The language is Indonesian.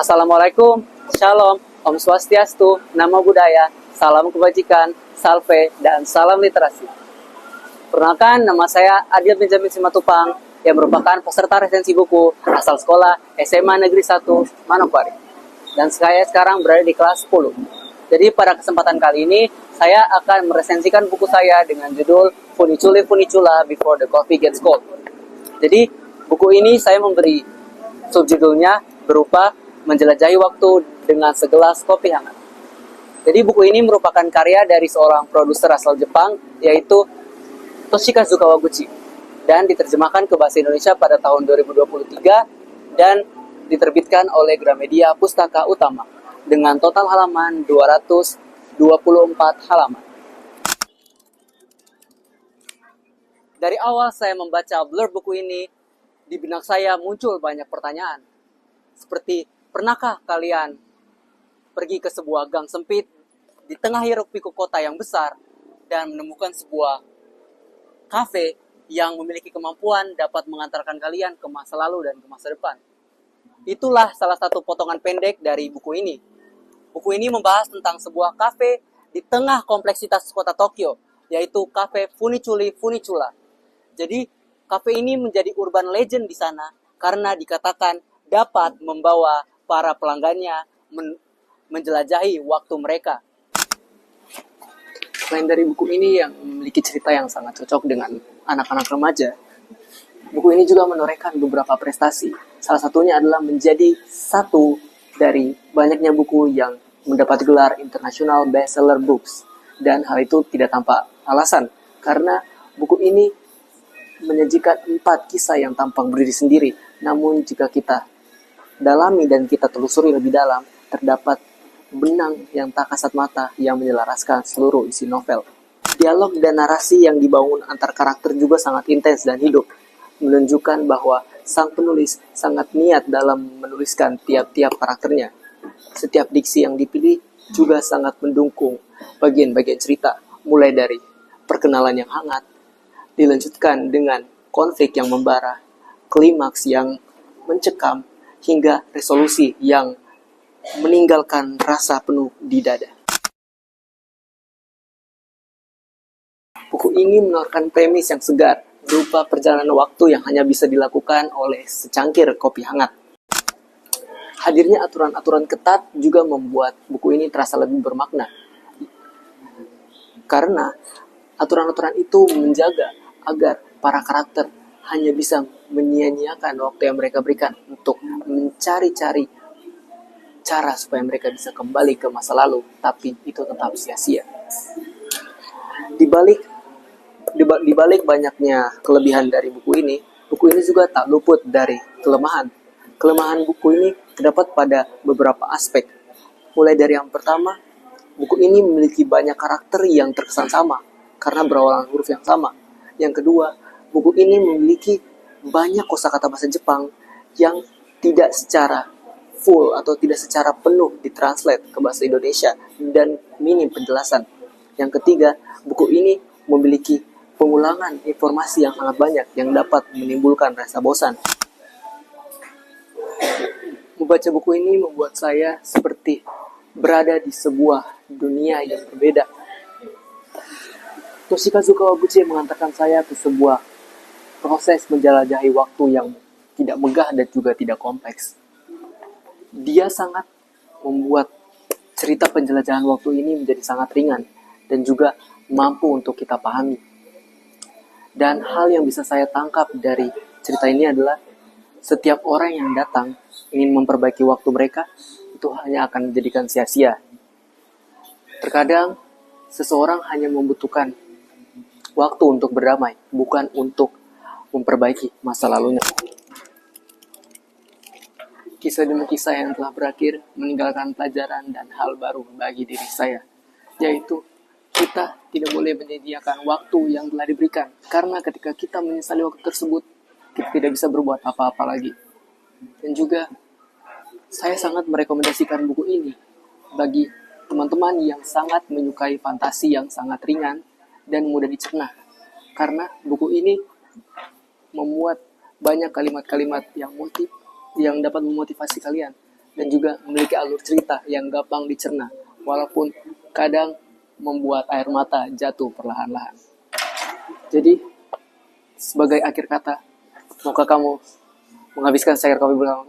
Assalamualaikum, Shalom, Om Swastiastu, Namo Buddhaya, Salam Kebajikan, Salve, dan Salam Literasi. Perkenalkan, nama saya Adil Benjamin Simatupang yang merupakan peserta resensi buku asal sekolah SMA Negeri 1 Manokwari. Dan saya sekarang berada di kelas 10. Jadi pada kesempatan kali ini, saya akan meresensikan buku saya dengan judul Funiculi Funicula Before the Coffee Gets Cold. Jadi, buku ini saya memberi subjudulnya berupa Menjelajahi Waktu dengan Segelas Kopi Hangat. Jadi buku ini merupakan karya dari seorang produser asal Jepang, yaitu Toshikazu Kawaguchi, dan diterjemahkan ke bahasa Indonesia pada tahun 2023 dan diterbitkan oleh Gramedia Pustaka Utama dengan total halaman 224 halaman. Dari awal saya membaca blurb buku ini, di benak saya muncul banyak pertanyaan. Seperti, pernahkah kalian pergi ke sebuah gang sempit di tengah hiruk-pikuk kota yang besar dan menemukan sebuah kafe yang memiliki kemampuan dapat mengantarkan kalian ke masa lalu dan ke masa depan? Itulah salah satu potongan pendek dari buku ini. Buku ini membahas tentang sebuah kafe di tengah kompleksitas kota Tokyo, yaitu kafe Funiculi Funicula. Jadi, kafe ini menjadi urban legend di sana karena dikatakan dapat membawa para pelanggannya menjelajahi waktu mereka. Selain dari buku ini yang memiliki cerita yang sangat cocok dengan anak-anak remaja, buku ini juga menorehkan beberapa prestasi. Salah satunya adalah menjadi satu dari banyaknya buku yang mendapat gelar International Bestseller Books. Dan hal itu tidak tanpa alasan, karena buku ini menyajikan 4 kisah yang tampang berdiri sendiri. Namun jika kita dalami dan kita telusuri lebih dalam, terdapat benang yang tak kasat mata yang menyelaraskan seluruh isi novel. Dialog dan narasi yang dibangun antar karakter juga sangat intens dan hidup, menunjukkan bahwa sang penulis sangat niat dalam menuliskan tiap-tiap karakternya. Setiap diksi yang dipilih juga sangat mendukung bagian-bagian cerita, mulai dari perkenalan yang hangat, dilanjutkan dengan konflik yang membara, klimaks yang mencekam, hingga resolusi yang meninggalkan rasa penuh di dada. Buku ini menawarkan premis yang segar, berupa perjalanan waktu yang hanya bisa dilakukan oleh secangkir kopi hangat. Hadirnya aturan-aturan ketat juga membuat buku ini terasa lebih bermakna. Karena aturan-aturan itu menjaga agar para karakter hanya bisa menyia-nyiakan waktu yang mereka berikan untuk mencari-cari cara supaya mereka bisa kembali ke masa lalu, tapi itu tetap sia-sia. Di balik banyaknya kelebihan dari buku ini juga tak luput dari kelemahan. Kelemahan buku ini terdapat pada beberapa aspek. Mulai dari yang pertama, buku ini memiliki banyak karakter yang terkesan sama karena berawalan huruf yang sama. Yang kedua, buku ini memiliki banyak kosakata bahasa Jepang yang tidak secara full atau tidak secara penuh ditranslate ke bahasa Indonesia dan minim penjelasan. Yang ketiga, buku ini memiliki pengulangan informasi yang sangat banyak yang dapat menimbulkan rasa bosan. Membaca buku ini membuat saya seperti berada di sebuah dunia yang berbeda. Toshikazu Kawaguchi mengantarkan saya ke sebuah proses menjelajahi waktu yang tidak megah dan juga tidak kompleks. Dia sangat membuat cerita penjelajahan waktu ini menjadi sangat ringan dan juga mampu untuk kita pahami. Dan hal yang bisa saya tangkap dari cerita ini adalah setiap orang yang datang ingin memperbaiki waktu mereka, itu hanya akan menjadikan sia-sia. Terkadang seseorang hanya membutuhkan waktu untuk berdamai, bukan untuk memperbaiki masa lalunya. Kisah demi kisah yang telah berakhir meninggalkan pelajaran dan hal baru bagi diri saya, yaitu kita tidak boleh menyediakan waktu yang telah diberikan, karena ketika kita menyesali waktu tersebut, kita tidak bisa berbuat apa-apa lagi. Dan juga saya sangat merekomendasikan buku ini bagi teman-teman yang sangat menyukai fantasi yang sangat ringan dan mudah dicerna, karena buku ini memuat banyak kalimat-kalimat yang dapat memotivasi kalian dan juga memiliki alur cerita yang gampang dicerna, walaupun kadang membuat air mata jatuh perlahan-lahan. Jadi, sebagai akhir kata, maukah kamu menghabiskan secangkir kopi bersama?